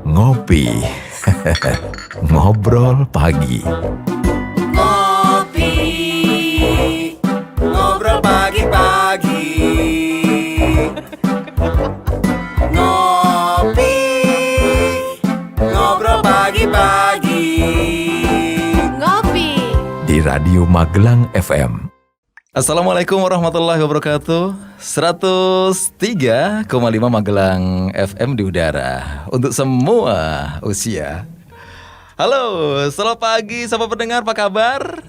Ngopi. Ngobrol pagi. Ngopi, ngobrol pagi-pagi. Ngopi, ngobrol pagi-pagi. Ngopi Di Radio Magelang FM. Assalamualaikum warahmatullahi wabarakatuh. 103,5 Magelang FM di udara untuk semua usia. Halo, selamat pagi sahabat pendengar, apa kabar?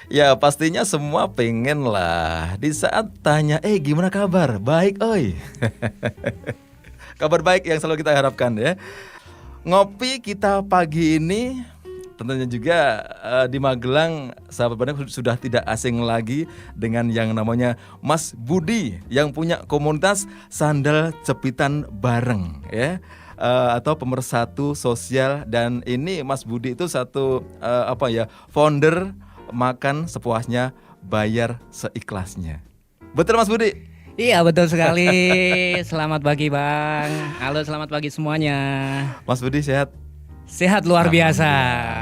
Ya pastinya semua pengen lah di saat tanya, gimana kabar? Baik oi. Kabar baik yang selalu kita harapkan ya. Ngopi kita pagi ini tentunya juga di Magelang sahabat pendengar sudah tidak asing lagi dengan yang namanya Mas Budi yang punya komunitas sandal jepitan bareng ya. Atau pemersatu sosial, dan ini Mas Budi itu satu founder makan sepuasnya bayar seikhlasnya. Betul Mas Budi? Iya betul sekali. Selamat pagi Bang. Halo, selamat pagi semuanya. Mas Budi sehat? Sehat luar biasa.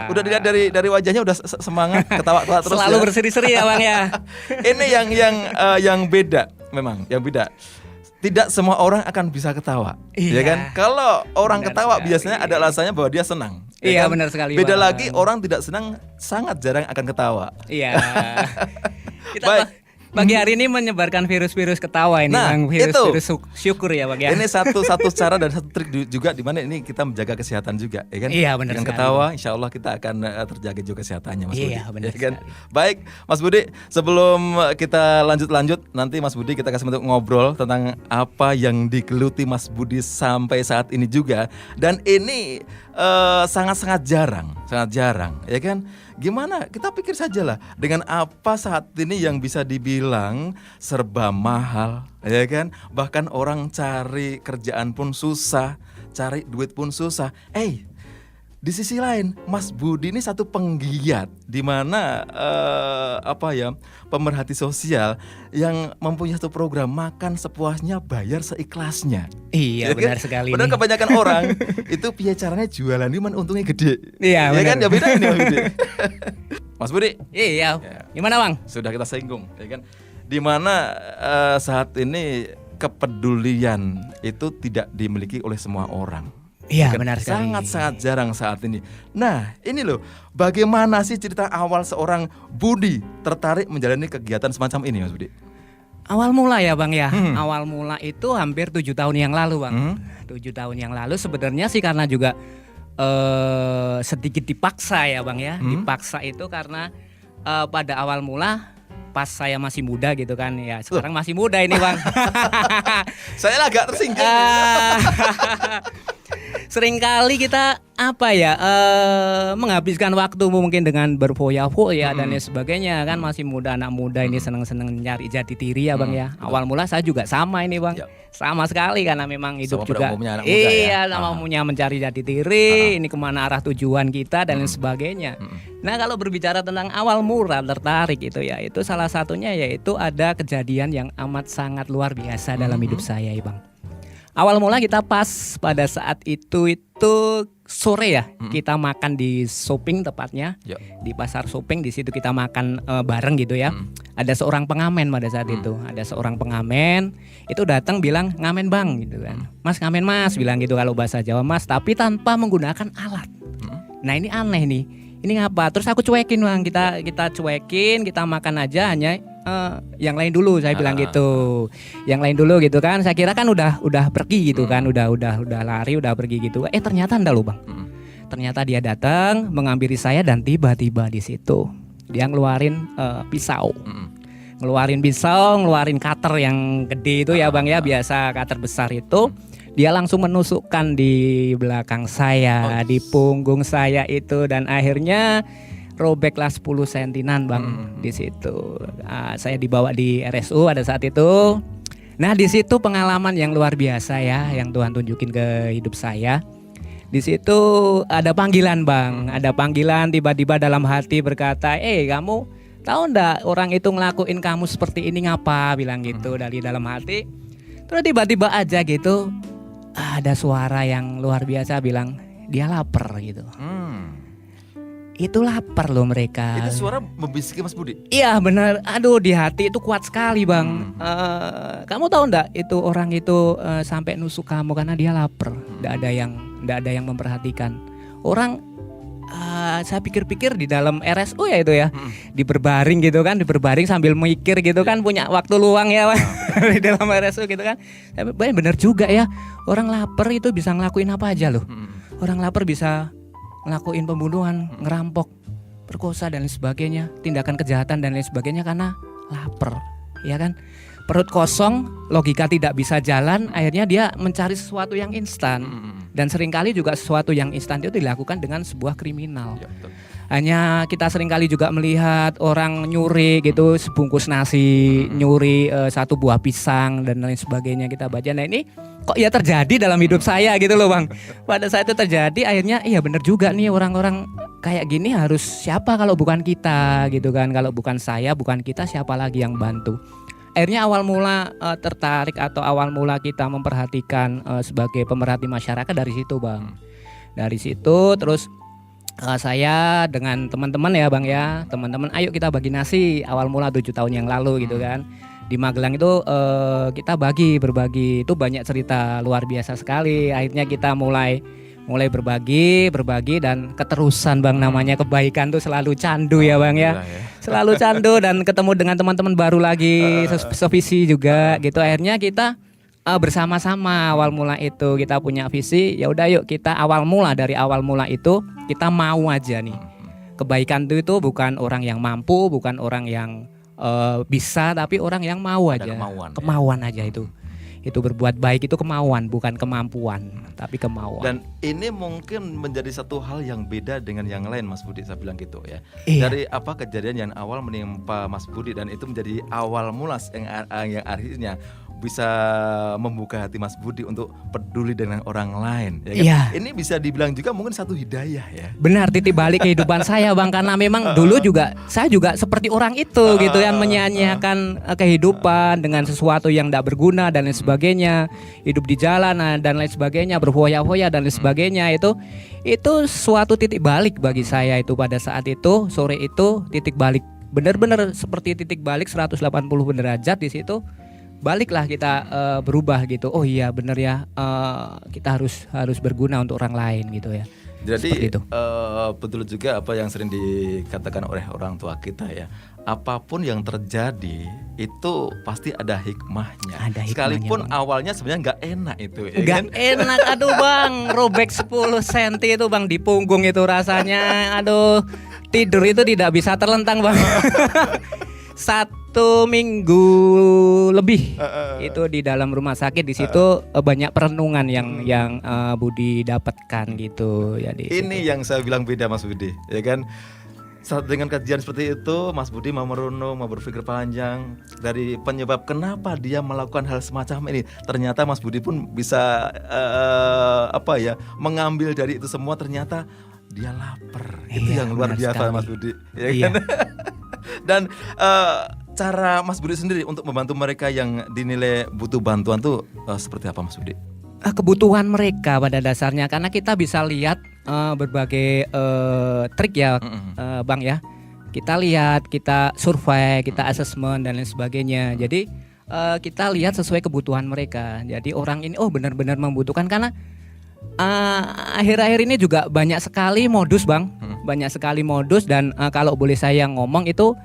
Udah dilihat dari wajahnya udah semangat, ketawa-tawa terus. Selalu ya? berseri-seri ya Bang ya. Ini yang beda memang, yang beda. Tidak semua orang akan bisa ketawa, ya Iya, kan? Kalau orang benar ketawa sekali. biasanya ada alasannya bahwa dia senang. Ya Iya, kan? benar sekali, Beda Bang. lagi orang tidak senang sangat jarang akan ketawa. Iya. Kita Baik. pagi hari ini menyebarkan virus-virus ketawa ini Nah, Bang. itu. Virus syukur ya Bang ya. Ini satu cara dan satu trik juga di mana ini kita menjaga kesehatan juga, ya kan? Iya, benar Dengan sekali, ketawa, insya Allah kita akan terjaga juga kesehatannya, Mas Budi. Iya, benar ya kan? sekali. Baik, Mas Budi, sebelum kita lanjut, nanti Mas Budi kita kasih untuk ngobrol tentang apa yang digeluti Mas Budi sampai saat ini juga, dan ini sangat jarang, ya kan? Gimana? Kita pikir saja lah dengan apa saat ini yang bisa dibilang serba mahal, ya kan? Bahkan orang cari kerjaan pun susah, cari duit pun susah. Di sisi lain, Mas Budi ini satu penggiat di mana pemerhati sosial yang mempunyai satu program makan sepuasnya bayar seikhlasnya. Iya, Ya kan? benar sekali. Padahal nih. kebanyakan orang itu piye caranya jualan ini untungnya gede. Iya, ya benar. kan? Ya beda ini Mas Budi. Mas Budi, Iya. Ya. Gimana Bang? sudah kita singgung, ya kan? Di mana saat ini kepedulian itu tidak dimiliki oleh semua orang. Iya, Kan? benar sekali. Sangat jarang saat ini. Nah, ini loh, bagaimana sih cerita awal seorang Budi tertarik menjalani kegiatan semacam ini, Mas Budi? Awal mula ya Bang ya. Awal mula itu hampir 7 tahun yang lalu Bang. 7 tahun yang lalu sebenarnya sih karena juga sedikit dipaksa ya Bang ya. Dipaksa itu karena pada awal mula pas saya masih muda gitu kan ya. Sekarang masih muda ini Bang. Saya agak tersinggung. Seringkali kita menghabiskan waktu mungkin dengan berfoya-foya dan lain sebagainya kan, masih muda, anak muda ini seneng-seneng nyari jati diri ya Bang ya. Awal mula saya juga sama ini Bang. Yap. Sama sekali karena memang hidup Sama pada juga umumnya anak muda ya. iya, sama umumnya mencari jati diri, ini kemana arah tujuan kita dan lain sebagainya. Nah, kalau berbicara tentang awal mula tertarik itu ya, itu salah satunya yaitu ada kejadian yang amat sangat luar biasa dalam hidup saya ya Bang. Awal mula kita pas pada saat itu sore ya, kita makan di shopping tepatnya, Ya. di pasar shopping. Di situ kita makan bareng gitu ya. Ada seorang pengamen pada saat itu, ada seorang pengamen itu datang bilang ngamen Bang gitu kan, Mas ngamen Mas bilang gitu kalau bahasa Jawa Mas, tapi tanpa menggunakan alat. Nah ini aneh nih, ini ngapa? Terus aku cuekin Bang, kita cuekin, kita makan aja hanya yang lain dulu saya bilang gitu. Yang lain dulu gitu kan. Saya kira kan udah pergi gitu kan, udah lari, udah pergi gitu. Ternyata enggak loh Bang. Ternyata dia datang menghampiri saya dan tiba-tiba di situ dia ngeluarin pisau. Ngeluarin pisau, ngeluarin cutter yang gede itu ya Bang ya, biasa cutter besar itu. Dia langsung menusukkan di belakang saya, di punggung saya itu, dan akhirnya robeklah 10 sentinan Bang di situ. Saya dibawa di RSU pada saat itu. Nah, di situ pengalaman yang luar biasa ya yang Tuhan tunjukin ke hidup saya. Di situ ada panggilan Bang, ada panggilan tiba-tiba dalam hati berkata, kamu tahu ndak orang itu ngelakuin kamu seperti ini ngapa, bilang gitu dari dalam hati. Terus tiba-tiba aja gitu, ada suara yang luar biasa bilang dia lapar gitu. Itu lapar loh mereka. Itu suara membisiki Mas Budi. Iya benar. Aduh di hati itu kuat sekali bang. Kamu tahu ndak itu orang itu sampai nusuk kamu karena dia lapar. Ndak ada yang memperhatikan. Orang saya pikir-pikir di dalam RSU ya itu ya, diberbaring gitu kan, diberbaring sambil mikir gitu kan, punya waktu luang ya di dalam RSU gitu kan. Tapi benar juga ya, orang lapar itu bisa ngelakuin apa aja loh. Orang lapar bisa ngelakuin pembunuhan, ngerampok, perkosa dan lain sebagainya, tindakan kejahatan dan lain sebagainya karena lapar, ya kan? Perut kosong, logika tidak bisa jalan, akhirnya dia mencari sesuatu yang instan. Dan seringkali juga sesuatu yang instan itu dilakukan dengan sebuah kriminal. Hanya kita seringkali juga melihat orang nyuri gitu sebungkus nasi, nyuri satu buah pisang dan lain sebagainya, kita baca. Nah ini kok ya terjadi dalam hidup saya gitu loh bang. Pada saat itu terjadi akhirnya iya benar juga nih, orang-orang kayak gini harus siapa kalau bukan kita gitu kan. Kalau bukan saya, bukan kita, siapa lagi yang bantu. Akhirnya awal mula tertarik atau awal mula kita memperhatikan sebagai pemerhati masyarakat dari situ bang. Dari situ terus saya dengan teman-teman ya bang ya, teman-teman ayo kita bagi nasi, awal mula 7 tahun yang lalu gitu kan. Di Magelang itu kita berbagi itu banyak cerita luar biasa sekali. Akhirnya kita mulai berbagi dan keterusan bang, namanya kebaikan tuh selalu candu ya bang ya. Selalu candu dan ketemu dengan teman-teman baru lagi sevisi juga gitu. Akhirnya kita bersama-sama awal mula itu kita punya visi, ya udah yuk kita dari awal mula itu kita mau aja nih. Kebaikan itu bukan orang yang mampu, bukan orang yang bisa, tapi orang yang mau aja. Kemauan aja itu. Itu berbuat baik itu kemauan, bukan kemampuan, tapi kemauan. Dan ini mungkin menjadi satu hal yang beda dengan yang lain Mas Budi, saya bilang gitu ya. Iya. Dari kejadian yang awal menimpa Mas Budi dan itu menjadi awal mula yang akhirnya bisa membuka hati Mas Budi untuk peduli dengan orang lain ya kan? Iya. Ini bisa dibilang juga mungkin satu hidayah ya. Benar, titik balik kehidupan saya bang, karena memang dulu juga saya juga seperti orang itu gitu yang menyanyiakan kehidupan dengan sesuatu yang tidak berguna dan lain sebagainya, hidup di jalanan dan lain sebagainya, berfoya-foya dan lain sebagainya. Itu suatu titik balik bagi saya itu pada saat itu, sore itu titik balik, benar-benar seperti titik balik 180 derajat. Di situ baliklah kita berubah gitu. Oh iya benar ya, kita harus berguna untuk orang lain gitu ya. Jadi betul juga apa yang sering dikatakan oleh orang tua kita ya. Apapun yang terjadi itu pasti ada hikmahnya. Sekalipun bang, awalnya sebenarnya nggak enak itu. Nggak enak, aduh bang, robek 10 cm itu bang di punggung itu rasanya. Aduh, tidur itu tidak bisa terlentang bang. 1 minggu lebih itu di dalam rumah sakit. Di situ banyak perenungan yang Budi dapatkan gitu ya. Ini yang saya bilang beda Mas Budi, ya kan? Saat dengan kajian seperti itu, Mas Budi mau merenung, mau berpikir panjang dari penyebab kenapa dia melakukan hal semacam ini. Ternyata Mas Budi pun bisa mengambil dari itu semua. Ternyata dia lapar. Itu yang luar biasa sekali. Mas Budi, ya kan? Dan cara Mas Budi sendiri untuk membantu mereka yang dinilai butuh bantuan tuh seperti apa Mas Budi? Kebutuhan mereka pada dasarnya, karena kita bisa lihat berbagai trik ya bang ya. Kita lihat, kita survei, kita assessment dan lain sebagainya. Jadi kita lihat sesuai kebutuhan mereka. Jadi orang ini benar-benar membutuhkan, karena akhir-akhir ini juga banyak sekali modus bang, banyak sekali modus. Dan kalau boleh saya ngomong itu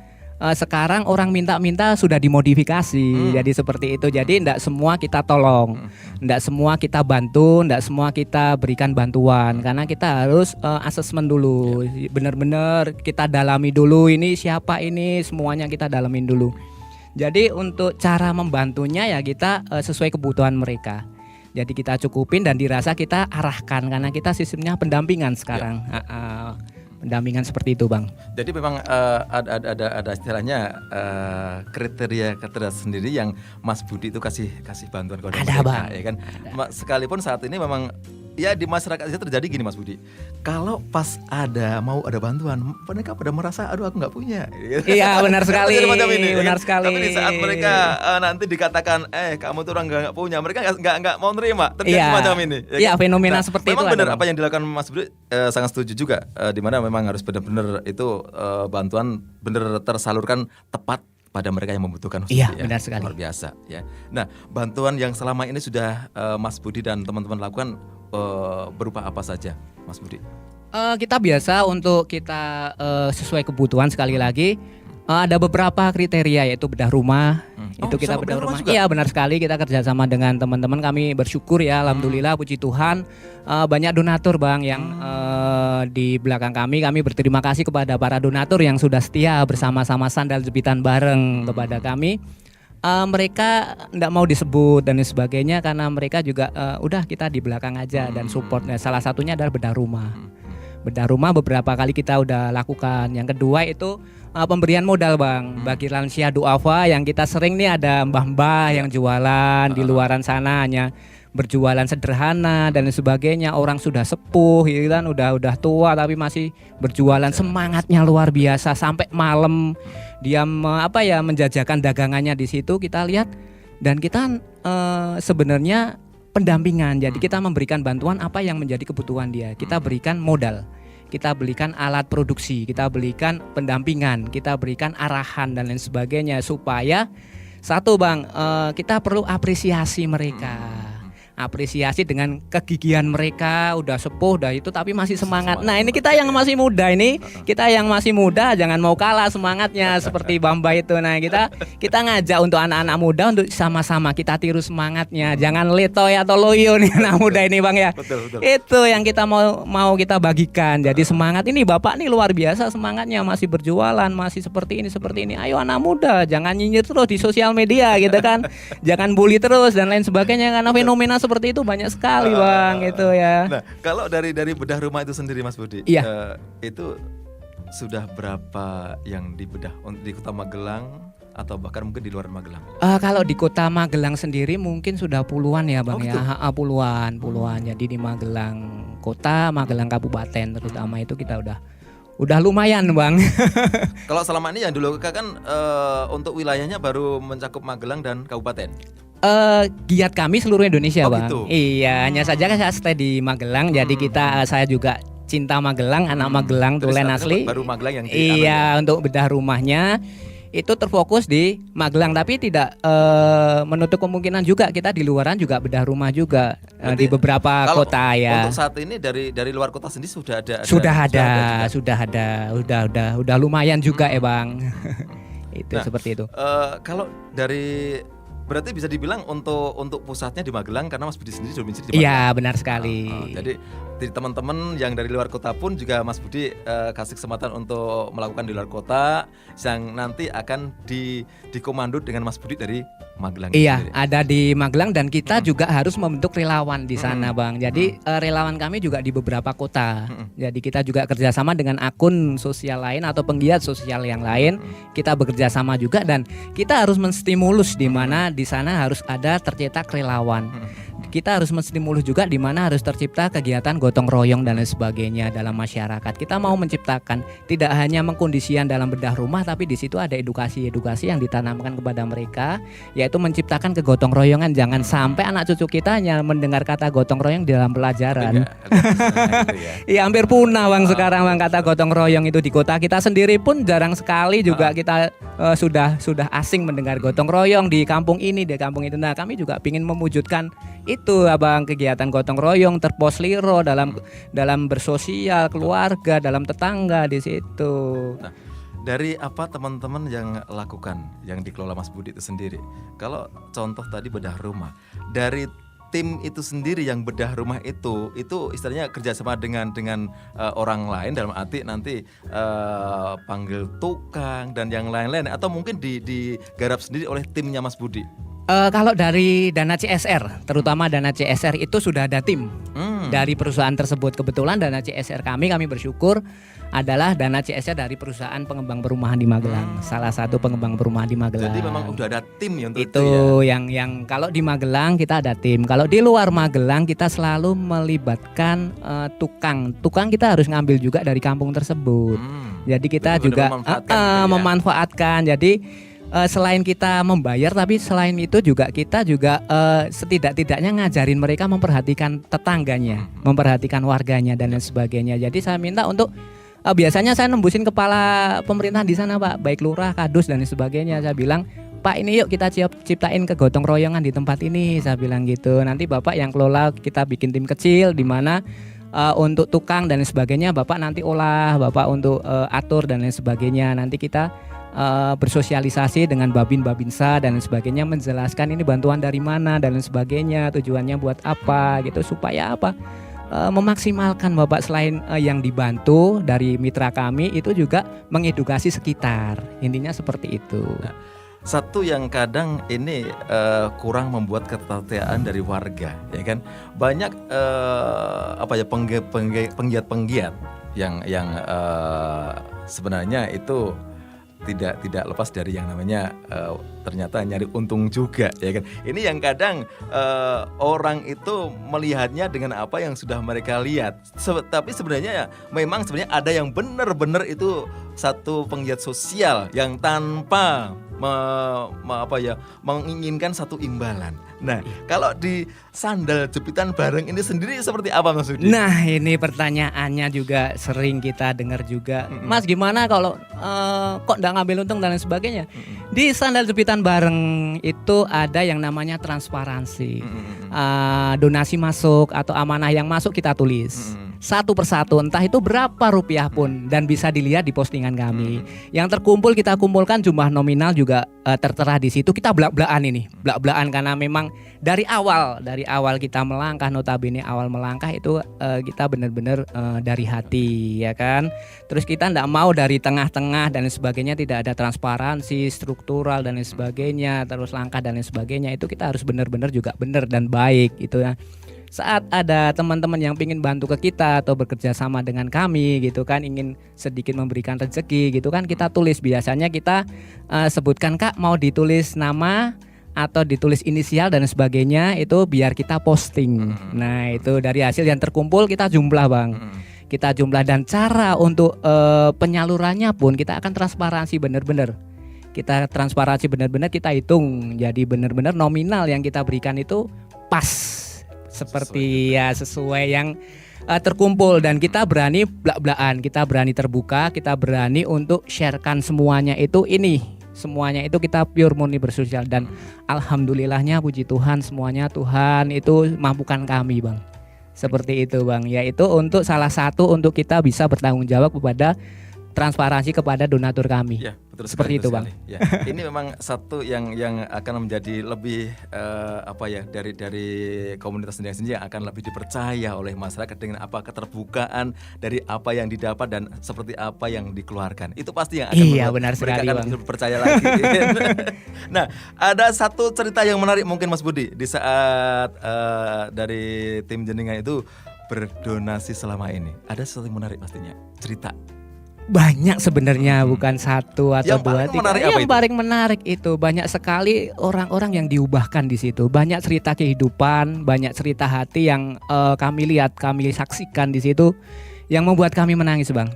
sekarang orang minta-minta sudah dimodifikasi. Jadi seperti itu. Jadi tidak semua kita tolong, tidak semua kita bantu, tidak semua kita berikan bantuan, karena kita harus asesmen dulu, benar-benar kita dalami dulu ini siapa ini, semuanya kita dalamin dulu. Jadi untuk cara membantunya ya kita sesuai kebutuhan mereka. Jadi kita cukupin dan dirasa kita arahkan, karena kita sistemnya pendampingan sekarang. Pendampingan seperti itu bang. Jadi memang ada istilahnya kriteria sendiri yang Mas Budi itu kasih bantuan kepada mereka, bang. Ya kan. Sekalipun saat ini memang ya di masyarakat itu terjadi gini Mas Budi. Kalau pas mau ada bantuan, mereka pada merasa aduh aku nggak punya. Iya, benar sekali. Jadi macam ini, ya Benar kan? sekali. Tapi di saat mereka nanti dikatakan kamu tuh orang nggak punya, mereka nggak mau nerima. Terjadi Iya. macam ini. Ya Iya, kan? fenomena seperti itu memang ada, benar Bang. apa yang dilakukan Mas Budi, sangat setuju juga. Di mana memang harus benar-benar itu bantuan benar tersalurkan tepat pada mereka yang membutuhkan. Iya, ya. benar sekali. Luar biasa ya. Nah, bantuan yang selama ini sudah Mas Budi dan teman-teman lakukan berupa apa saja, Mas Budi? Kita biasa untuk kita sesuai kebutuhan sekali lagi. Ada beberapa kriteria yaitu bedah rumah. Itu kita sama bedah rumah. juga? Iya, benar sekali, kita kerjasama dengan teman-teman, kami bersyukur ya, alhamdulillah, puji Tuhan, banyak donatur Bang yang di belakang kami berterima kasih kepada para donatur yang sudah setia bersama-sama sandal jepitan bareng kepada kami. Mereka tidak mau disebut dan sebagainya karena mereka juga udah kita di belakang aja dan support. Nah, salah satunya adalah bedah rumah. Bedah rumah beberapa kali kita udah lakukan. Yang kedua itu pemberian modal Bang bagi lansia duafa yang kita sering nih ada mbah-mbah yang jualan di luaran sana hanya berjualan sederhana dan sebagainya, orang sudah sepuh gitu kan, udah tua tapi masih berjualan, semangatnya luar biasa sampai malam dia menjajakan dagangannya di situ, kita lihat dan kita sebenarnya pendampingan. Jadi kita memberikan bantuan apa yang menjadi kebutuhan dia. Kita berikan modal, kita berikan alat produksi, kita berikan pendampingan, kita berikan arahan dan lain sebagainya supaya satu Bang, kita perlu apresiasi mereka. Apresiasi dengan kegigihan mereka, udah sepuh udah itu tapi masih semangat. Nah, ini kita yang masih muda jangan mau kalah semangatnya seperti Bamba itu. Nah, kita ngajak untuk anak-anak muda untuk sama-sama kita tiru semangatnya. Jangan letoy atau loyo nih anak muda ini Bang ya. Betul. Itu yang kita mau kita bagikan. Jadi semangat ini Bapak nih luar biasa semangatnya, masih berjualan, masih seperti ini. Ayo anak muda, jangan nyinyir terus di sosial media gitu kan. Jangan bully terus dan lain sebagainya karena fenomena seperti itu banyak sekali Bang itu ya. Nah, kalau dari bedah rumah itu sendiri Mas Budi, Iya. Itu sudah berapa yang dibedah di Kota Magelang atau bahkan mungkin di luar Magelang? Kalau di Kota Magelang sendiri mungkin sudah puluhan ya Bang gitu? ya. Puluhan. Jadi di Magelang Kota, Magelang Kabupaten terutama itu kita udah lumayan Bang. Kalau selama ini yang dulu kan untuk wilayahnya baru mencakup Magelang dan Kabupaten. Giat kami seluruh Indonesia Bang. Gitu? Iya, hanya saja kan saya stay di Magelang. Jadi saya juga cinta Magelang, anak Magelang tulen asli. Baru Magelang yang Iya, untuk bedah rumahnya itu terfokus di Magelang, tapi tidak menutup kemungkinan juga kita di luaran juga bedah rumah juga di beberapa kalau kota ya. Untuk saat ini dari luar kota sendiri sudah ada. Sudah lumayan juga ya Bang. Itu seperti itu. Kalau dari berarti bisa dibilang untuk pusatnya di Magelang karena Mas Budi sendiri domisili di Magelang. Iya, benar sekali. Jadi teman-teman yang dari luar kota pun juga Mas Budi kasih kesempatan untuk melakukan di luar kota yang nanti akan dikomando dengan Mas Budi dari Magelang. Iya, sendiri. ada di Magelang dan kita juga harus membentuk relawan di sana Bang. Jadi relawan kami juga di beberapa kota. Jadi kita juga kerjasama dengan akun sosial lain atau penggiat sosial yang lain. Kita bekerja sama juga dan kita harus menstimulus di mana di sana harus ada tercetak relawan. Kita harus menstimulus juga di mana harus tercipta kegiatan gotong royong dan lain sebagainya dalam masyarakat. Kita mau menciptakan tidak hanya mengkondisian dalam bedah rumah, tapi di situ ada edukasi yang ditanamkan kepada mereka, yaitu menciptakan kegotong royongan. Jangan sampai anak cucu kita hanya mendengar kata gotong royong dalam pelajaran. Iya, hampir punah Bang sekarang Bang kata gotong royong itu di kota kita sendiri pun jarang sekali juga kita sudah asing mendengar gotong royong di kampung ini, di kampung itu. Nah, kami juga ingin mewujudkan itu Abang, kegiatan gotong royong terposliro dalam bersosial, keluarga, dalam tetangga di situ. Nah, dari apa teman-teman yang lakukan yang dikelola Mas Budi itu sendiri? Kalau contoh tadi bedah rumah, dari tim itu sendiri yang bedah rumah itu istilahnya kerjasama dengan orang lain dalam arti nanti panggil tukang dan yang lain-lain atau mungkin digarap sendiri oleh timnya Mas Budi? Kalau dari dana CSR, terutama dana CSR itu sudah ada tim dari perusahaan tersebut. Kebetulan dana CSR kami bersyukur adalah dana CSR dari perusahaan pengembang perumahan di Magelang. Salah satu pengembang perumahan di Magelang. Jadi memang udah ada tim ya untuk itu itu ya. yang kalau di Magelang kita ada tim. Kalau di luar Magelang kita selalu melibatkan tukang. Tukang kita harus ngambil juga dari kampung tersebut. Jadi kita Benar-benar juga memanfaatkan. Jadi selain kita membayar, tapi selain itu juga kita juga setidak-tidaknya ngajarin mereka memperhatikan tetangganya, memperhatikan warganya dan lain sebagainya. Jadi saya minta untuk biasanya saya nembusin kepala pemerintah di sana, Pak, baik lurah, kadus dan lain sebagainya. Saya bilang, Pak, ini yuk kita ciptain kegotong royongan di tempat ini. Saya bilang gitu. Nanti Bapak yang kelola, kita bikin tim kecil di mana untuk tukang dan lain sebagainya Bapak nanti olah, Bapak untuk atur dan lain sebagainya. Nanti kita bersosialisasi dengan babinsa dan lain sebagainya, menjelaskan ini bantuan dari mana dan lain sebagainya, tujuannya buat apa gitu, supaya apa, memaksimalkan Bapak selain yang dibantu dari mitra kami itu juga mengedukasi sekitar, intinya seperti itu. Satu yang kadang ini kurang membuat ketertarikan dari warga, ya kan? Banyak penggiat-penggiat yang sebenarnya itu tidak lepas dari yang namanya ternyata nyari untung juga, ya kan? Ini yang kadang orang itu melihatnya dengan apa yang sudah mereka lihat. Tapi sebenarnya ya, memang sebenarnya ada yang benar-benar itu satu penggiat sosial yang tanpa menginginkan satu imbalan. Nah, kalau di sandal jepitan bareng ini sendiri seperti apa, Mas Budi? Nah, ini pertanyaannya juga sering kita dengar juga. Mas, gimana kalau kok nggak ngambil untung dan lain sebagainya? Di sandal jepitan bareng itu ada yang namanya transparansi. Donasi masuk atau amanah yang masuk kita tulis. Satu persatu, entah itu berapa rupiah pun, dan bisa dilihat di postingan kami. Yang terkumpul kita kumpulkan, jumlah nominal juga tertera di situ. Kita belak-belakan ini, belak-belakan karena memang dari awal kita melangkah, notabene awal melangkah itu kita benar-benar dari hati, ya kan. Terus kita tidak mau dari tengah-tengah dan lain sebagainya, tidak ada transparansi struktural dan lain sebagainya, terus langkah dan lain sebagainya, itu kita harus benar-benar juga benar dan baik itu ya. Saat ada teman-teman yang ingin bantu ke kita atau bekerja sama dengan kami gitu kan, ingin sedikit memberikan rezeki gitu kan, kita tulis, biasanya kita sebutkan, Kak, mau ditulis nama atau ditulis inisial dan sebagainya, itu biar kita posting. Nah, itu dari hasil yang terkumpul kita jumlah, Bang. Kita jumlah, dan cara untuk penyalurannya pun kita akan transparansi benar-benar. Kita transparansi benar-benar, kita hitung. Jadi benar-benar nominal yang kita berikan itu pas seperti sesuai yang terkumpul, dan kita berani belak-belakan, kita berani terbuka, kita berani untuk sharekan semuanya itu semuanya itu kita pure murni bersosial, dan alhamdulillahnya puji Tuhan semuanya Tuhan itu mampukan kami, Bang. Seperti itu, Bang. Yaitu untuk salah satu untuk kita bisa bertanggung jawab kepada transparansi kepada donatur kami. Ya, betul seperti itu, Bang. Ya, ini memang satu yang akan menjadi lebih dari komunitas sendiri yang akan lebih dipercaya oleh masyarakat dengan apa keterbukaan dari apa yang didapat dan seperti apa yang dikeluarkan. Itu pasti yang akan benar sekali, akan lebih percaya lagi. Nah, ada satu cerita yang menarik mungkin, Mas Budi, di saat dari tim jenengan itu berdonasi selama ini. Ada sesuatu yang menarik pastinya, cerita. Banyak sebenarnya, bukan satu atau dua, tiga. Yang paling menarik itu banyak sekali orang-orang yang diubahkan di situ. Banyak cerita kehidupan, banyak cerita hati yang kami lihat, kami saksikan di situ, yang membuat kami menangis, Bang.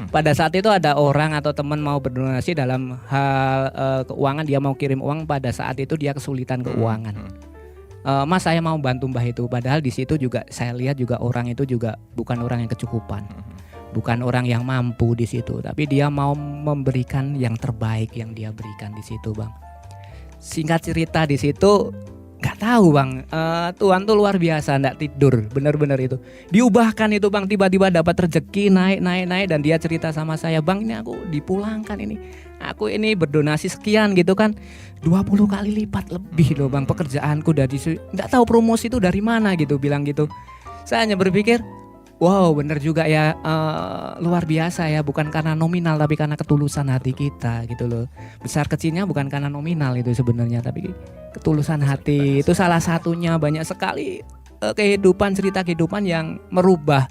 Pada saat itu ada orang atau teman mau berdonasi dalam hal keuangan, dia mau kirim uang, pada saat itu dia kesulitan keuangan. Mas, saya mau bantu Mbah itu. Padahal di situ juga saya lihat juga orang itu juga bukan orang yang kecukupan. Bukan orang yang mampu di situ, tapi dia mau memberikan yang terbaik yang dia berikan di situ, Bang. Singkat cerita di situ, nggak tahu, Bang. Tuhan tuh luar biasa, nggak tidur, benar-benar itu. Diubahkan itu, Bang. Tiba-tiba dapat rezeki naik, dan dia cerita sama saya, Bang, ini aku dipulangkan ini. Aku ini berdonasi sekian gitu kan, 20 kali lipat lebih loh, Bang, pekerjaanku dari nggak tahu promosi itu dari mana gitu, bilang gitu. Saya hanya berpikir, wow, benar juga ya, luar biasa ya, bukan karena nominal tapi karena ketulusan hati kita gitu loh. Besar kecilnya bukan karena nominal itu sebenarnya, tapi ketulusan hati itu salah satunya. Banyak sekali kehidupan, cerita kehidupan yang merubah.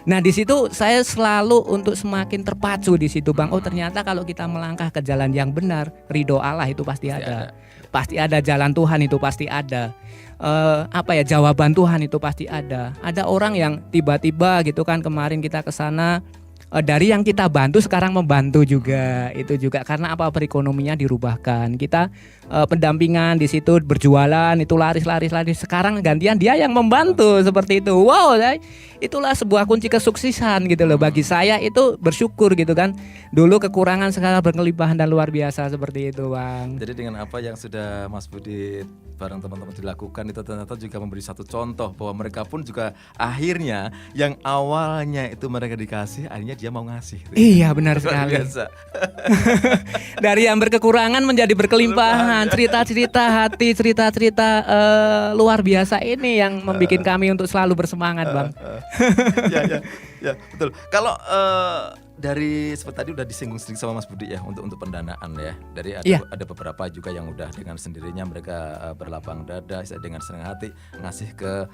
Nah di situ saya selalu untuk semakin terpacu di situ Bang. Oh ternyata kalau kita melangkah ke jalan yang benar, ridho Allah itu pasti ada. Pasti ada jalan Tuhan itu pasti ada. Jawaban Tuhan itu pasti ada. Ada orang yang tiba-tiba gitu kan, kemarin kita ke sana, dari yang kita bantu sekarang membantu juga. Itu juga karena perekonominya dirubahkan. Kita pendampingan di situ, berjualan itu laris. Sekarang gantian dia yang membantu seperti itu. Wow, itulah sebuah kunci kesuksesan gitu loh bagi saya, itu bersyukur gitu kan. Dulu kekurangan, sekarang berkelimpahan dan luar biasa seperti itu Bang. Jadi dengan apa yang sudah Mas Budi bareng teman-teman dilakukan itu ternyata juga memberi satu contoh bahwa mereka pun juga akhirnya yang awalnya itu mereka dikasih, akhirnya dia mau ngasih. Iya benar Luar sekali. biasa. Dari yang berkekurangan menjadi berkelimpahan. Cerita-cerita hati, cerita-cerita luar biasa ini yang membuat kami untuk selalu bersemangat Bang. Ya betul. Kalau dari seperti tadi udah disinggung sedikit sama Mas Budi ya untuk pendanaan ya. Dari ada beberapa juga yang udah dengan sendirinya mereka berlapang dada dengan senang hati ngasih ke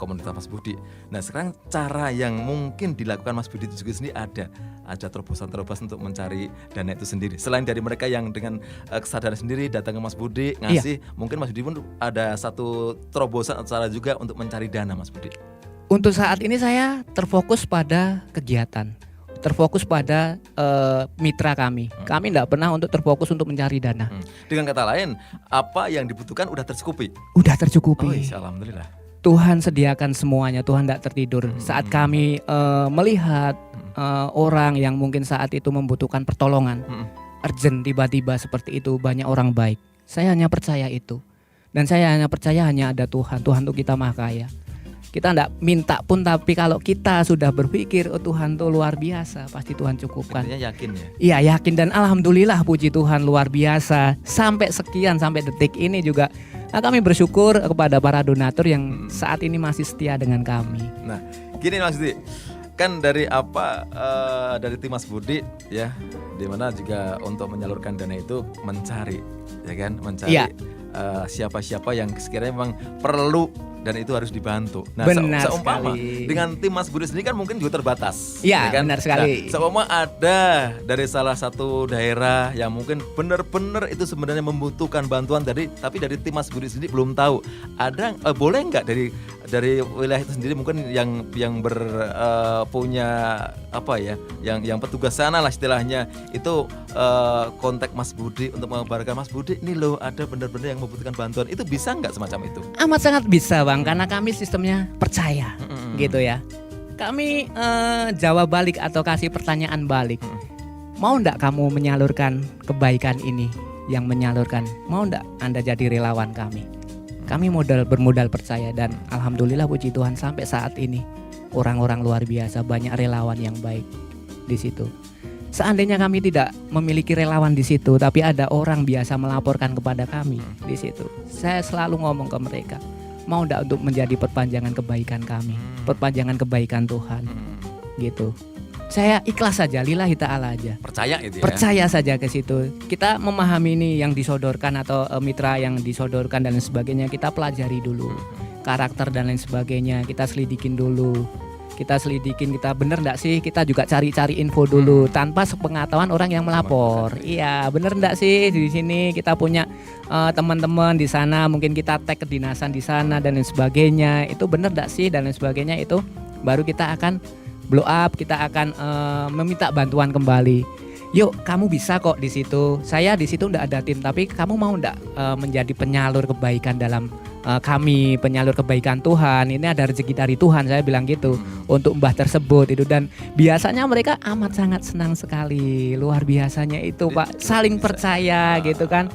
komunitas Mas Budi. Nah sekarang cara yang mungkin dilakukan Mas Budi juga sendiri ada terobosan-terobosan untuk mencari dana itu sendiri. Selain dari mereka yang dengan kesadaran sendiri datang ke Mas Budi ngasih, mungkin Mas Budi pun ada satu terobosan atau cara juga untuk mencari dana Mas Budi. Untuk saat ini saya terfokus pada kegiatan, terfokus pada mitra kami. Kami tidak pernah untuk terfokus untuk mencari dana. Dengan kata lain, apa yang dibutuhkan udah tercukupi. Udah tercukupi. Oh, alhamdulillah. Tuhan sediakan semuanya, Tuhan tidak tertidur. Saat kami melihat orang yang mungkin saat itu membutuhkan pertolongan, urgent tiba-tiba seperti itu, banyak orang baik. Saya hanya percaya itu. Dan saya hanya percaya hanya ada Tuhan. Tuhan itu kita maha kaya. Kita tidak minta pun, tapi kalau kita sudah berpikir Tuhan tuh luar biasa, pasti Tuhan cukupkan. Intinya yakin ya? Iya yakin, dan alhamdulillah puji Tuhan luar biasa. Sampai detik ini juga kami bersyukur kepada para donatur yang saat ini masih setia dengan kami. Nah gini Mas Budi, kan dari dari tim Mas Budi ya, dimana juga untuk menyalurkan dana itu mencari siapa-siapa yang sekiranya memang perlu dan itu harus dibantu. Nah, seumpama dengan tim Mas Budi sendiri kan mungkin juga terbatas. Iya, kan? benar sekali. Nah, seumpama ada dari salah satu daerah yang mungkin benar-benar itu sebenarnya membutuhkan bantuan tapi dari tim Mas Budi sendiri belum tahu. Ada boleh nggak dari wilayah itu sendiri mungkin yang punya yang petugas sana lah istilahnya itu kontak Mas Budi untuk mengabarkan Mas Budi ini loh ada benar-benar yang membutuhkan bantuan, itu bisa nggak semacam itu? Amat sangat bisa Bang, karena kami sistemnya percaya gitu ya. Kami jawab balik atau kasih pertanyaan balik. Mau ndak kamu menyalurkan kebaikan ini yang menyalurkan? Mau ndak Anda jadi relawan kami? Kami bermodal percaya, dan alhamdulillah puji Tuhan sampai saat ini orang-orang luar biasa, banyak relawan yang baik di situ. Seandainya kami tidak memiliki relawan di situ, tapi ada orang biasa melaporkan kepada kami di situ, saya selalu ngomong ke mereka, mau ndak untuk menjadi perpanjangan kebaikan kami, perpanjangan kebaikan Tuhan, gitu. Saya ikhlas saja, lillahi ta'ala aja. Percaya itu ya? Percaya saja ke situ. Kita memahami ini yang disodorkan atau mitra yang disodorkan dan lain sebagainya, kita pelajari dulu karakter dan lain sebagainya, kita selidikin dulu. Kita bener enggak sih, kita juga cari-cari info dulu tanpa sepengetahuan orang yang melapor. Iya, bener enggak sih di sini kita punya teman-teman di sana, mungkin kita tag kedinasan di sana dan lain sebagainya. Itu bener enggak sih dan lain sebagainya, itu baru kita akan blow up, kita akan meminta bantuan kembali. Yuk, kamu bisa kok di situ. Saya di situ enggak ada tim, tapi kamu mau enggak menjadi penyalur kebaikan dalam kami, penyalur kebaikan Tuhan. Ini ada rezeki dari Tuhan, saya bilang gitu untuk mbah tersebut itu. Dan biasanya mereka amat sangat senang sekali. Luar biasanya itu Pak, saling percaya gitu kan.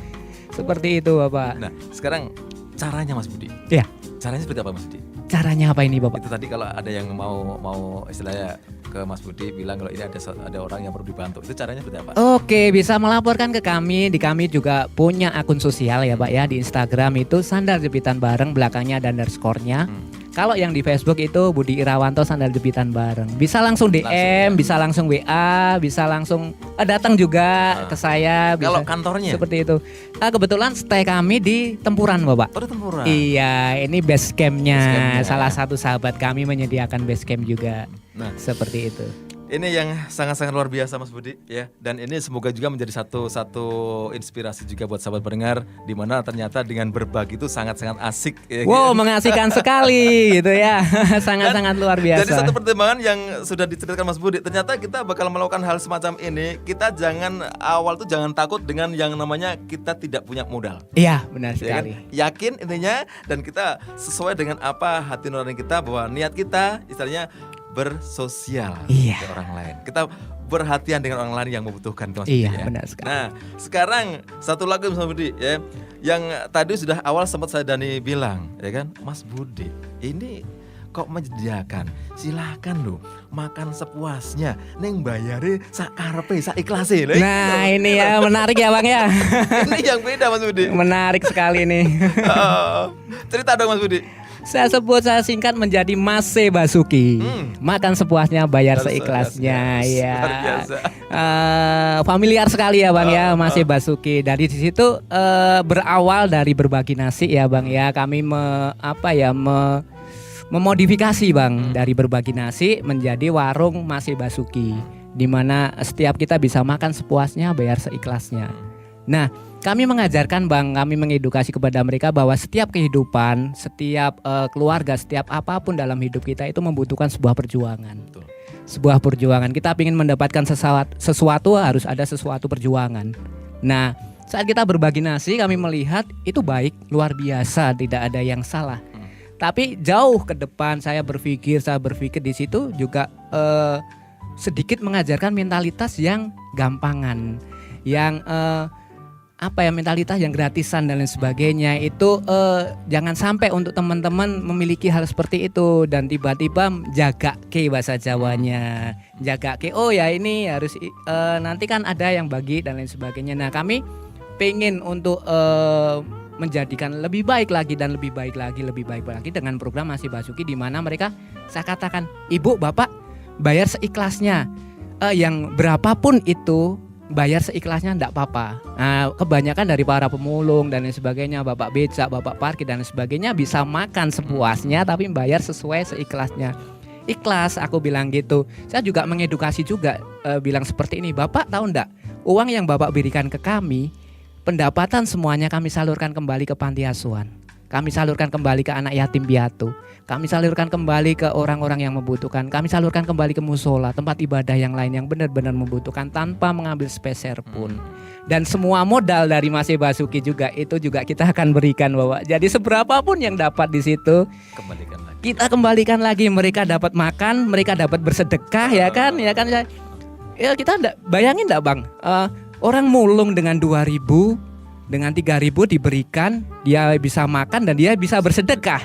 Seperti itu Bapak. Nah sekarang caranya Mas Budi. Iya. Caranya seperti apa Mas Budi? Caranya apa ini Bapak? Itu tadi kalau ada yang mau istilahnya ke Mas Budi bilang kalau ini ada orang yang perlu dibantu, itu caranya seperti apa? Oke, bisa melaporkan ke kami. Di kami juga punya akun sosial ya Pak ya, di Instagram itu Sandar Jepitan Bareng, belakangnya ada underscore-nya. Kalau yang di Facebook itu Budi Irawanto Sandal Jepitan Bareng. Bisa langsung DM, ya. bisa langsung WA, bisa langsung datang juga ke saya. Kalau Bisa, kantornya? seperti itu. Kebetulan stay kami di Tempuran, Bapak. Oh, di Tempuran. Iya, ini base campnya. Base campnya. Salah satu sahabat kami menyediakan base camp juga. Nah, Seperti itu. ini yang sangat-sangat luar biasa Mas Budi ya. Dan ini semoga juga menjadi satu inspirasi juga buat sahabat pendengar, di mana ternyata dengan berbagi itu sangat-sangat asik ya. Wow, mengasihkan sekali gitu ya. Sangat-sangat luar biasa. Jadi satu pertimbangan yang sudah diceritakan Mas Budi, ternyata kita bakal melakukan hal semacam ini. Kita jangan jangan takut dengan yang namanya kita tidak punya modal. Iya, benar Ya kan? sekali. Yakin intinya, dan kita sesuai dengan apa hati nurani kita, bahwa niat kita istilahnya bersosial Iya. ke orang lain. Kita berhatian dengan orang lain yang membutuhkan, Mas Iya, Budi ya. benar sekali. Nah, sekarang satu lagi Mas Budi ya, yang tadi sudah awal sempat saya Dani bilang, ya kan, Mas Budi, ini kok menyediakan, silahkan loh makan sepuasnya, neng bayare sakarepe saiklase lho. Nah, ini ya menarik ya, Bang ya. Ini yang beda Mas Budi. Menarik sekali nih. Cerita dong Mas Budi. Saya sebut, saya singkat menjadi Mase Basuki. Makan sepuasnya, bayar Bayar seikhlasnya. seikhlasnya. Ya. Luar biasa. Familiar sekali ya Bang ya, Mase Basuki. Dari situ berawal dari berbagi nasi ya Bang ya. Kami memodifikasi Bang dari berbagi nasi menjadi warung Mase Basuki, di mana setiap kita bisa makan sepuasnya, bayar seikhlasnya. Nah, kami mengajarkan Bang, kami mengedukasi kepada mereka bahwa setiap kehidupan, setiap keluarga, setiap apapun dalam hidup kita itu membutuhkan sebuah perjuangan. Betul. Sebuah perjuangan. Kita ingin mendapatkan sesuatu harus ada sesuatu perjuangan. Nah, saat kita berbagi nasi, kami melihat itu baik, luar biasa, tidak ada yang salah. Tapi jauh ke depan saya berpikir di situ juga sedikit mengajarkan mentalitas yang gampangan, yang mentalitas yang gratisan dan lain sebagainya. Itu jangan sampai untuk teman-teman memiliki hal seperti itu dan tiba-tiba jaga ke bahasa Jawanya, jaga ke, oh ya ini harus nanti kan ada yang bagi dan lain sebagainya. Nah, kami pengen untuk menjadikan lebih baik lagi dan lebih baik lagi dengan program Mase Basuki, di mana mereka, saya katakan, ibu bapak bayar seikhlasnya, yang berapapun itu bayar seikhlasnya enggak apa-apa. Nah, kebanyakan dari para pemulung dan lain sebagainya, bapak becak, bapak parkir dan lain sebagainya bisa makan sepuasnya tapi bayar sesuai seikhlasnya. Ikhlas, aku bilang gitu. Saya juga mengedukasi juga, bilang seperti ini, bapak tahu enggak, uang yang bapak berikan ke kami, pendapatan semuanya kami salurkan kembali ke panti asuhan. Kami salurkan kembali ke anak yatim piatu. Kami salurkan kembali ke orang-orang yang membutuhkan. Kami salurkan kembali ke musola, tempat ibadah yang lain yang benar-benar membutuhkan tanpa mengambil sepeser pun. Dan semua modal dari Mase Basuki juga itu juga kita akan berikan, Bapak. Jadi seberapa pun yang dapat di situ, Kembalikan lagi. kita kembalikan lagi. Mereka dapat makan, mereka dapat bersedekah, ya kan? Ya kita bayangin enggak, Bang? Orang mulung dengan 2.000, dengan 3.000 diberikan, dia bisa makan dan dia bisa bersedekah,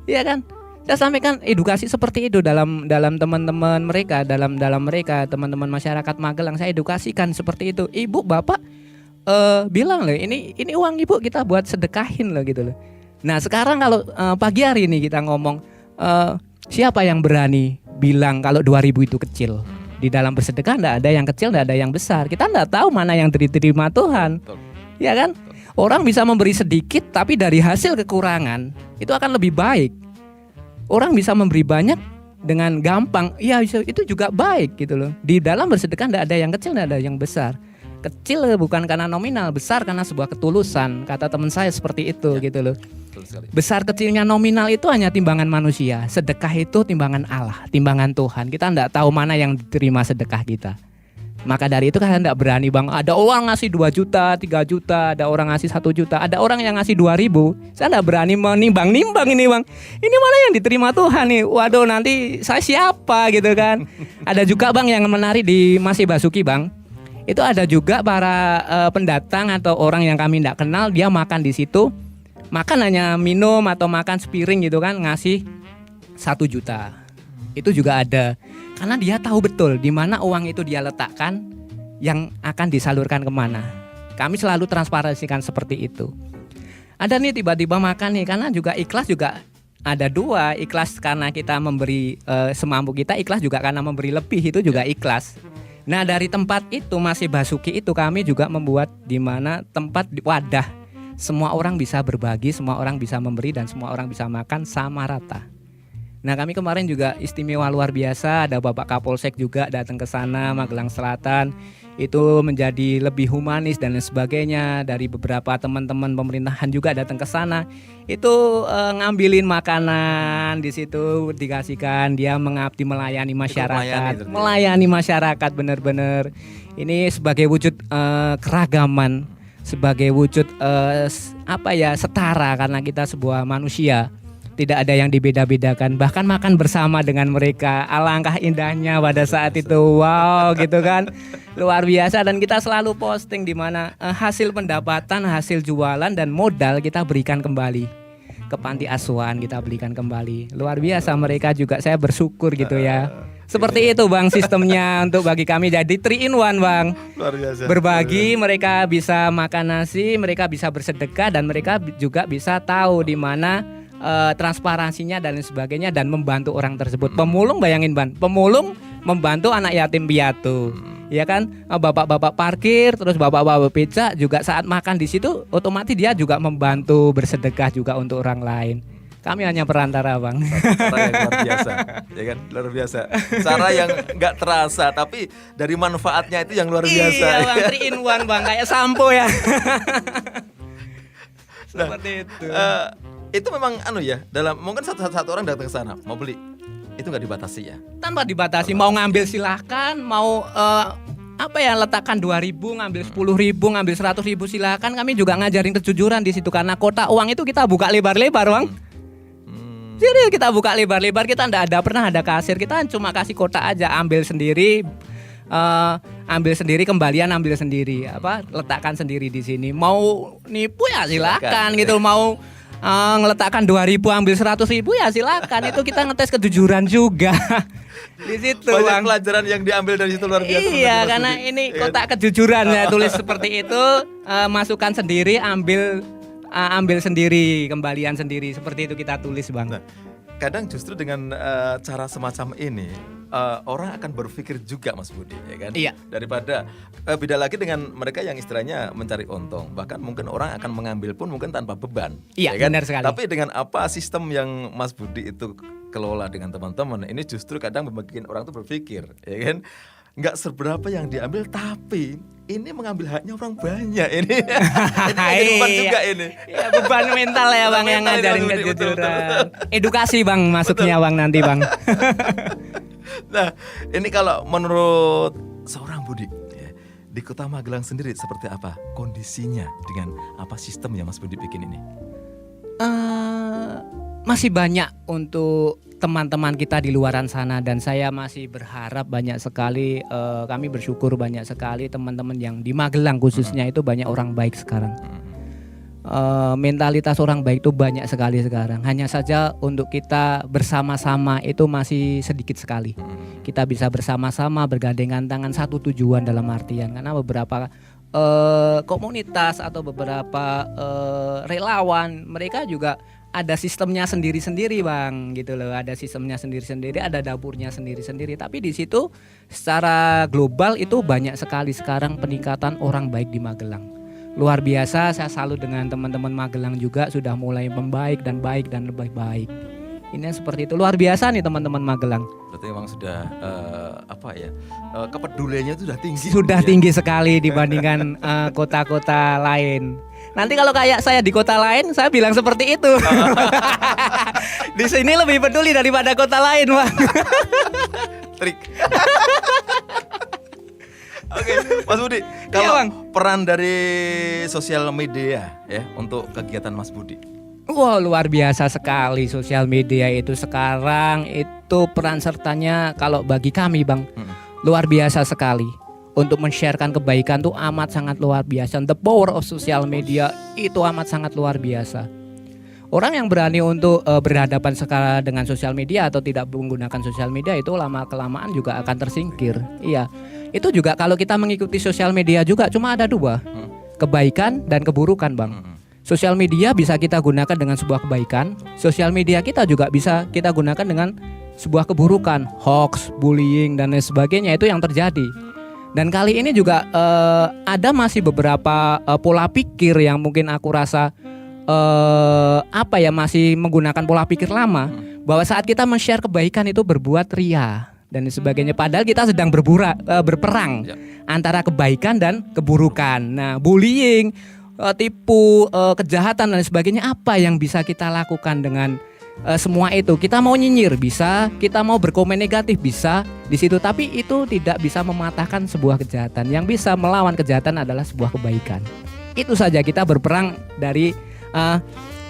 ya kan? Saya sampaikan edukasi seperti itu dalam teman-teman mereka, dalam mereka teman-teman masyarakat Magelang. Saya edukasikan seperti itu. Ibu, bapak bilang loh, ini uang ibu kita buat sedekahin loh gitu loh. Nah sekarang kalau pagi hari ini kita ngomong, siapa yang berani bilang kalau 2.000 itu kecil? Di dalam bersedekah enggak ada yang kecil, enggak ada yang besar. Kita enggak tahu mana yang diterima Tuhan. Betul. Ya kan? Orang bisa memberi sedikit tapi dari hasil kekurangan itu akan lebih baik. Orang bisa memberi banyak dengan gampang, ya itu juga baik gitu loh. Di dalam bersedekah enggak ada yang kecil, enggak ada yang besar. Kecil bukan karena nominal, besar karena sebuah ketulusan. Kata teman saya seperti itu gitu loh. Betul sekali. Besar kecilnya nominal itu hanya timbangan manusia. Sedekah itu timbangan Allah, timbangan Tuhan. Kita enggak tahu mana yang diterima sedekah kita. Maka dari itu kan enggak berani, Bang. Ada orang ngasih 2 juta, 3 juta, ada orang ngasih 1 juta, ada orang yang ngasih 2.000. Saya enggak berani menimbang-nimbang ini, Bang. Ini mana yang diterima Tuhan nih? Waduh, nanti saya siapa gitu kan. Ada juga, Bang, yang menarik di Mase Basuki, Bang. Itu ada juga para pendatang atau orang yang kami enggak kenal, dia makan di situ. Makan hanya minum atau makan sepiring gitu kan, ngasih 1 juta. Itu juga ada. Karena dia tahu betul di mana uang itu dia letakkan, yang akan disalurkan kemana. Kami selalu transparansikan seperti itu. Ada nih tiba-tiba makan nih, karena juga ikhlas juga ada dua, ikhlas karena kita memberi semampu kita, ikhlas juga karena memberi lebih, itu juga ikhlas. Nah dari tempat itu Masih Basuki itu kami juga membuat di mana tempat wadah, semua orang bisa berbagi, semua orang bisa memberi, dan semua orang bisa makan sama rata. Nah kami kemarin juga istimewa luar biasa, ada Bapak Kapolsek juga datang ke sana, Magelang Selatan. Itu menjadi lebih humanis dan lain sebagainya. Dari beberapa teman-teman pemerintahan juga datang ke sana. Itu ngambilin makanan di situ dikasihkan, dia mengabdi melayani masyarakat. Melayani masyarakat benar-benar. Ini sebagai wujud keragaman, sebagai wujud setara karena kita sebuah manusia. Tidak ada yang dibeda-bedakan, bahkan makan bersama dengan mereka. Alangkah indahnya pada saat itu. Wow, gitu kan. Luar biasa, dan kita selalu posting di mana hasil pendapatan, hasil jualan dan modal kita berikan kembali ke panti asuhan, kita berikan kembali. Luar biasa, mereka juga saya bersyukur gitu ya. Seperti itu Bang sistemnya untuk bagi kami, jadi 3 in 1 Bang. Luar biasa. Berbagi, mereka bisa makan nasi, mereka bisa bersedekah, dan mereka juga bisa tahu di mana transparansinya dan lain sebagainya, dan membantu orang tersebut. Pemulung, bayangin Ban, pemulung membantu anak yatim piatu, ya kan? Bapak-bapak parkir, terus bapak-bapak beca juga saat makan di situ, otomatis dia juga membantu bersedekah juga untuk orang lain. Kami hanya perantara Bang. Cara yang luar biasa, ya kan? Luar biasa. Cara yang nggak terasa, tapi dari manfaatnya itu yang luar biasa. Iya Bang, 3 in 1 Bang, kayak sampo ya. Seperti itu. Itu memang dalam mungkin satu orang datang ke sana mau beli, itu nggak dibatasi ya? Tanpa dibatasi, mau ngambil silahkan, mau letakkan 2.000, ngambil 10.000, ngambil 100.000 silahkan. Kami juga ngajarin kejujuran di situ karena kotak uang itu kita buka lebar-lebar Bang. Jadi kita buka lebar-lebar, kita pernah ada kasir, kita cuma kasih kotak aja, ambil sendiri. Ambil sendiri, kembalian ambil sendiri, letakkan sendiri di sini. Mau nipu ya silakan gitu, mau ngeletakkan 2.000 ambil 100.000 ya silakan. Itu kita ngetes kejujuran juga. Di situ banyak Bang. Pelajaran yang diambil dari situ luar biasa. Iya, karena ini kotak kejujuran ya, tulis seperti itu, masukkan sendiri, ambil sendiri, kembalian sendiri, seperti itu kita tulis Bang. Nah, kadang justru dengan cara semacam ini orang akan berpikir juga Mas Budi, ya kan? Iya. Daripada beda lagi dengan mereka yang istilahnya mencari untung. Bahkan mungkin orang akan mengambil pun mungkin tanpa beban. Iya, ya kan? benar sekali. Tapi dengan apa sistem yang Mas Budi itu kelola dengan teman-teman, ini justru kadang membuat orang tuh berpikir, ya kan? Nggak seberapa yang diambil, tapi ini mengambil haknya orang banyak. Ini beban juga ini. Ya, beban mental ya Bang yang ngajarin kejujuran. Edukasi Bang masuknya Bang nanti Bang. Nah, ini kalau menurut seorang Budi ya, di Kota Magelang sendiri seperti apa kondisinya dengan apa sistem yang Mas Budi bikin ini? Masih banyak untuk teman-teman kita di luaran sana, dan saya masih berharap banyak sekali, kami bersyukur banyak sekali teman-teman yang di Magelang khususnya itu banyak orang baik sekarang. Mentalitas orang baik itu banyak sekali sekarang. Hanya saja untuk kita bersama-sama itu masih sedikit sekali. Kita bisa bersama-sama bergandengan tangan satu tujuan, dalam artian karena beberapa komunitas atau beberapa relawan mereka juga ada sistemnya sendiri-sendiri Bang, gitu loh. Ada sistemnya sendiri-sendiri, ada dapurnya sendiri-sendiri. Tapi di situ secara global itu banyak sekali sekarang peningkatan orang baik di Magelang. Luar biasa, saya salut dengan teman-teman Magelang juga sudah mulai membaik dan baik dan lebih baik. Ini seperti itu, luar biasa nih teman-teman Magelang. Berarti memang sudah kepeduliannya itu sudah tinggi. Sudah tinggi sekali dibandingkan kota-kota lain. Nanti kalau kayak saya di kota lain, saya bilang seperti itu. Di sini lebih peduli daripada kota lain, Bang. Trik. Oke, Mas Budi, kalau peran dari sosial media ya untuk kegiatan Mas Budi. Wow, luar biasa sekali sosial media itu sekarang, itu peran sertanya kalau bagi kami Bang, luar biasa sekali. Untuk men-sharekan kebaikan tuh amat sangat luar biasa. The power of social media itu amat sangat luar biasa. Orang yang berani untuk berhadapan sekarang dengan sosial media atau tidak menggunakan sosial media itu lama-kelamaan juga akan tersingkir. Iya, itu juga kalau kita mengikuti sosial media juga cuma ada dua, kebaikan dan keburukan Bang. Sosial media bisa kita gunakan dengan sebuah kebaikan. Sosial media kita juga bisa kita gunakan dengan sebuah keburukan, hoax, bullying dan lain sebagainya itu yang terjadi. Dan kali ini juga ada masih beberapa pola pikir yang mungkin aku rasa masih menggunakan pola pikir lama, bahwa saat kita men-share kebaikan itu berbuat ria dan sebagainya, padahal kita sedang berperang antara kebaikan dan keburukan. Nah, bullying, tipu, kejahatan dan sebagainya, apa yang bisa kita lakukan dengan semua itu? Kita mau nyinyir bisa, kita mau berkomen negatif bisa di situ, tapi itu tidak bisa mematahkan sebuah kejahatan. Yang bisa melawan kejahatan adalah sebuah kebaikan. Itu saja, kita berperang dari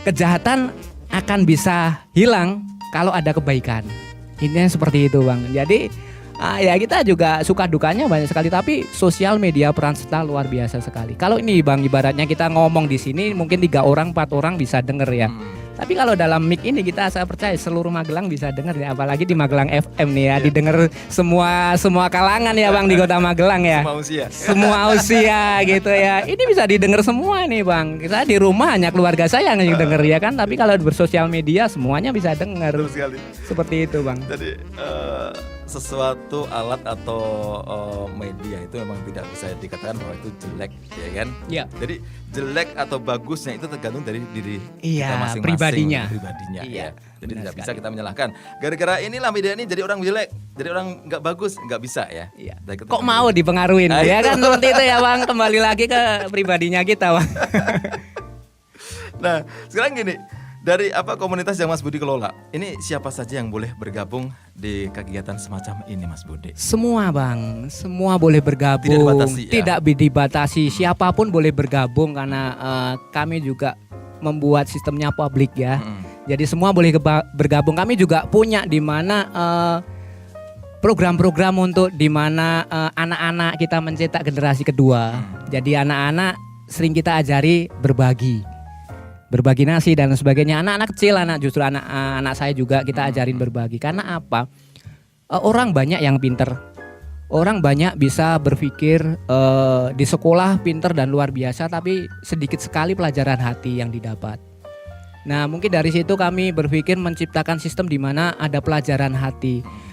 kejahatan akan bisa hilang kalau ada kebaikan. Ini seperti itu, Bang. Jadi ya kita juga suka dukanya banyak sekali, tapi sosial media peran serta luar biasa sekali. Kalau ini, Bang, ibaratnya kita ngomong di sini mungkin 3 orang 4 orang bisa denger ya. Tapi kalau dalam mic ini saya percaya seluruh Magelang bisa denger ya, apalagi di Magelang FM nih ya, didengar semua kalangan ya, Bang, di Kota Magelang ya. Semua usia gitu ya. Ini bisa didengar semua nih, Bang. Saya di rumah hanya keluarga saya yang denger ya kan, tapi kalau bersosial media semuanya bisa denger. Seperti itu, Bang. Jadi sesuatu alat atau media itu memang tidak bisa dikatakan bahwa itu jelek, ya kan? Iya. Jadi jelek atau bagusnya itu tergantung dari diri kita masing-masing, pribadinya. Iya. Ya. Jadi tidak bisa kita menyalahkan. Gara-gara inilah media ini jadi orang jelek, jadi orang nggak bagus, nggak bisa ya. Iya. Kok mau dipengaruhin? Ya kan seperti itu ya, Bang. Kembali lagi ke pribadinya kita, Bang. Nah, sekarang gini. Dari komunitas yang Mas Budi kelola, ini siapa saja yang boleh bergabung di kegiatan semacam ini, Mas Budi? Semua, Bang, semua boleh bergabung. Tidak dibatasi, siapapun boleh bergabung karena kami juga membuat sistemnya publik ya. Jadi semua boleh bergabung. Kami juga punya di mana program-program untuk di mana anak-anak kita mencetak generasi kedua. Jadi anak-anak sering kita ajari berbagi nasi dan sebagainya. Anak-anak kecil, anak saya juga kita ajarin berbagi. Karena apa? Orang banyak yang pinter, orang banyak bisa berpikir di sekolah pinter dan luar biasa, tapi sedikit sekali pelajaran hati yang didapat. Nah, mungkin dari situ kami berpikir menciptakan sistem di mana ada pelajaran hati.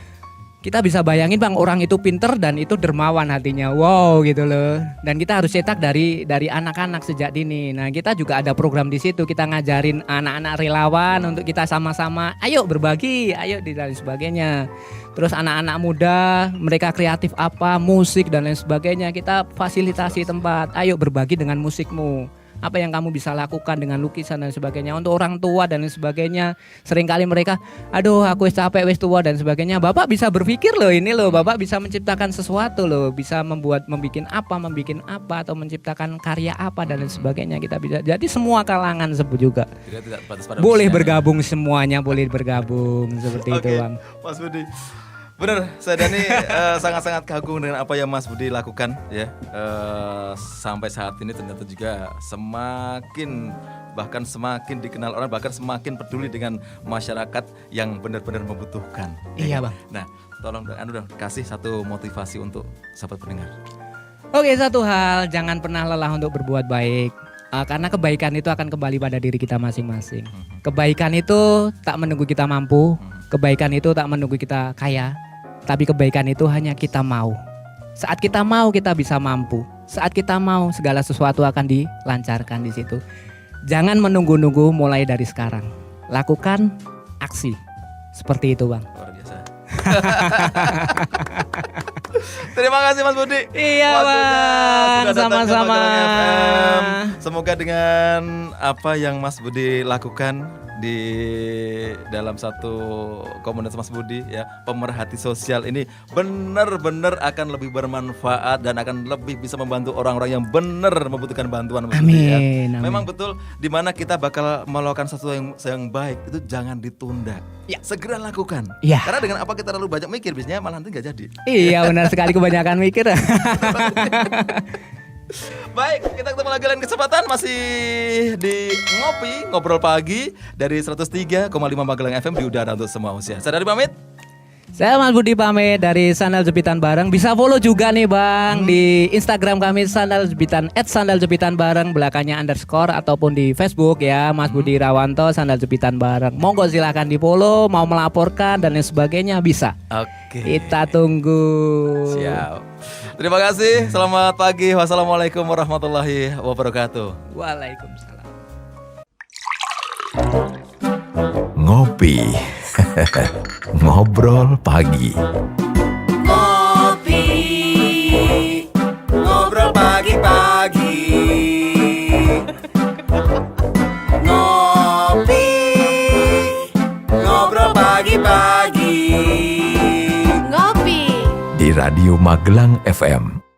Kita bisa bayangin, Bang, orang itu pinter dan itu dermawan hatinya. Wow, gitu loh. Dan kita harus cetak dari anak-anak sejak dini. Nah, kita juga ada program di situ. Kita ngajarin anak-anak relawan untuk kita sama-sama ayo berbagi, ayo dan sebagainya. Terus anak-anak muda, mereka kreatif apa, musik dan lain sebagainya. Kita fasilitasi tempat. Ayo berbagi dengan musikmu. Apa yang kamu bisa lakukan dengan lukisan dan sebagainya. Untuk orang tua dan lain sebagainya, seringkali mereka, aduh aku capek, wis tua dan sebagainya. Bapak bisa berpikir loh, ini loh, Bapak bisa menciptakan sesuatu loh, bisa membuat atau menciptakan karya apa dan lain sebagainya. Kita bisa. Jadi semua kalangan juga boleh bergabung, semuanya boleh bergabung seperti itu, Bang. Mas Budi. Benar, saya Dani sangat-sangat kagum dengan apa yang Mas Budi lakukan ya. Sampai saat ini ternyata juga semakin dikenal orang, bahkan semakin peduli dengan masyarakat yang benar-benar membutuhkan. Iya, Bang. Nah, tolong dong kasih satu motivasi untuk sahabat pendengar. Oke, satu hal, jangan pernah lelah untuk berbuat baik. Karena kebaikan itu akan kembali pada diri kita masing-masing. Kebaikan itu tak menunggu kita mampu, kebaikan itu tak menunggu kita kaya, tapi kebaikan itu hanya kita mau. Saat kita mau, kita bisa mampu. Saat kita mau, segala sesuatu akan dilancarkan di situ. Jangan menunggu-nunggu, mulai dari sekarang. Lakukan aksi. Seperti itu, Bang. Luar biasa. Terima kasih Mas Budi. Iya, Bang. Sama-sama. Semoga dengan apa yang Mas Budi lakukan di dalam satu komunitas Mas Budi ya, pemerhati sosial ini benar-benar akan lebih bermanfaat dan akan lebih bisa membantu orang-orang yang benar membutuhkan bantuan Mas Budi ya. Amin. Memang betul di mana kita bakal melakukan sesuatu yang baik itu jangan ditunda. Ya, segera lakukan. Ya. Karena dengan apa kita terlalu banyak mikir biasanya malah nanti nggak jadi. Iya, benar sekali, kebanyakan mikir. Baik, kita ketemu lagi lain kesempatan masih di Ngobrol Pagi dari 103,5 Magelang FM di udara untuk semua usia. Saya dari pamit. Saya Mas Budi pamit dari Sandal Jepitan Bareng. Bisa follow juga nih Bang di Instagram kami Sandal Jepitan @sandaljepitan bareng belakangnya _ ataupun di Facebook ya Mas Budi Rawanto Sandal Jepitan Bareng. Monggo silahkan di follow, mau melaporkan dan lain sebagainya bisa. Oke. Kita tunggu. Siap. Terima kasih. Selamat pagi. Wassalamualaikum warahmatullahi wabarakatuh. Waalaikumsalam. Ngopi. Ngobrol pagi. Ngopi, ngobrol pagi-pagi. Ngopi, ngobrol pagi-pagi. Di Radio Magelang FM